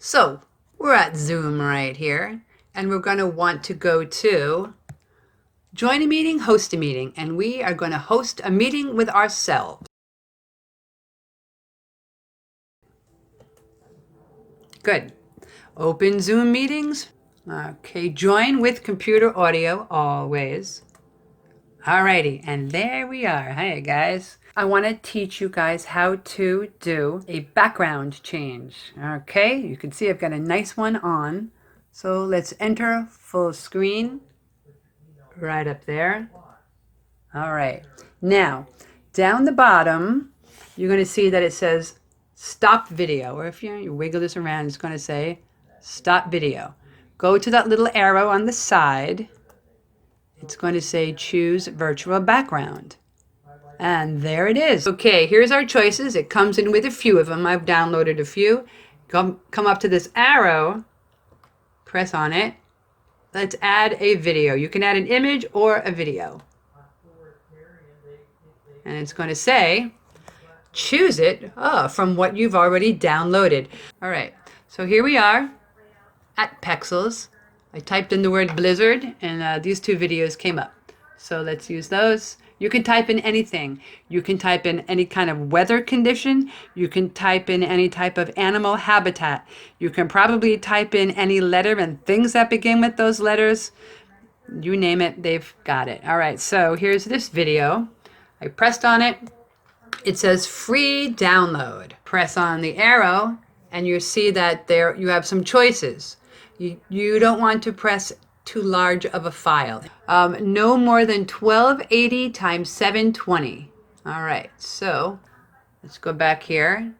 So we're at Zoom right here, and we're going to want to go to join a meeting, host a meeting, and we are going to host a meeting with ourselves. Good. Open Zoom meetings. Okay, join with computer audio always. Alrighty, and there we are. Hey guys. I want to teach you guys how to do a background change. Okay, you can see I've got a nice one on. So let's enter full screen right up there. All right, now down the bottom, you're going to see that it says stop video, or if you wiggle this around, it's going to say stop video. Go to that little arrow on the side. It's going to say choose virtual background. And there it is. Okay, here's our choices. It comes in with a few of them. I've downloaded a few. Come up to this arrow, press on it. Let's add a video. You can add an image or a video. And it's going to say, choose it from what you've already downloaded. All right, so here we are at Pexels. I typed in the word Blizzard, and these two videos came up. So let's use those. You can type in anything. You can type in any kind of weather condition. You can type in any type of animal habitat. You can probably type in any letter and things that begin with those letters. You name it, they've got it. All right, so here's this video. I pressed on it. It says free download. Press on the arrow, and you see that there you have some choices. You don't want to press too large of a file. No more than 1280 times 720. All right, so let's go back here.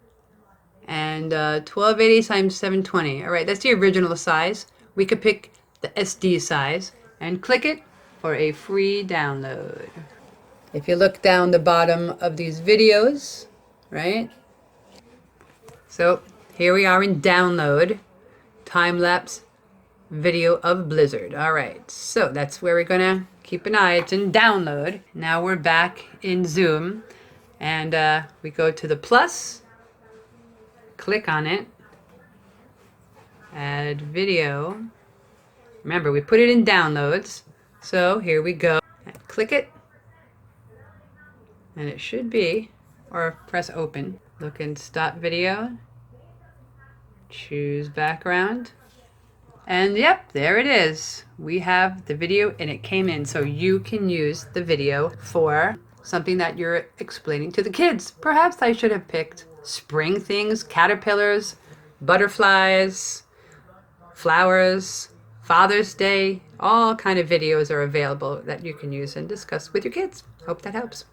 And 1280 times 720. All right, that's the original size. We could pick the SD size and click it for a free download. If you look down the bottom of these videos, right? So here we are in download, time-lapse video of Blizzard. All right, so that's where we're gonna keep an eye. It's in download. Now we're back in Zoom, and we go to the plus, click on it, add video. Remember, we put it in downloads, so here we go. Click it, and it should be, or press open. Look in stop video, choose background. And yep, there it is. We have the video and it came in, so you can use the video for something that you're explaining to the kids. Perhaps I should have picked spring things, caterpillars, butterflies, flowers, Father's Day. All kind of videos are available that you can use and discuss with your kids. Hope that helps.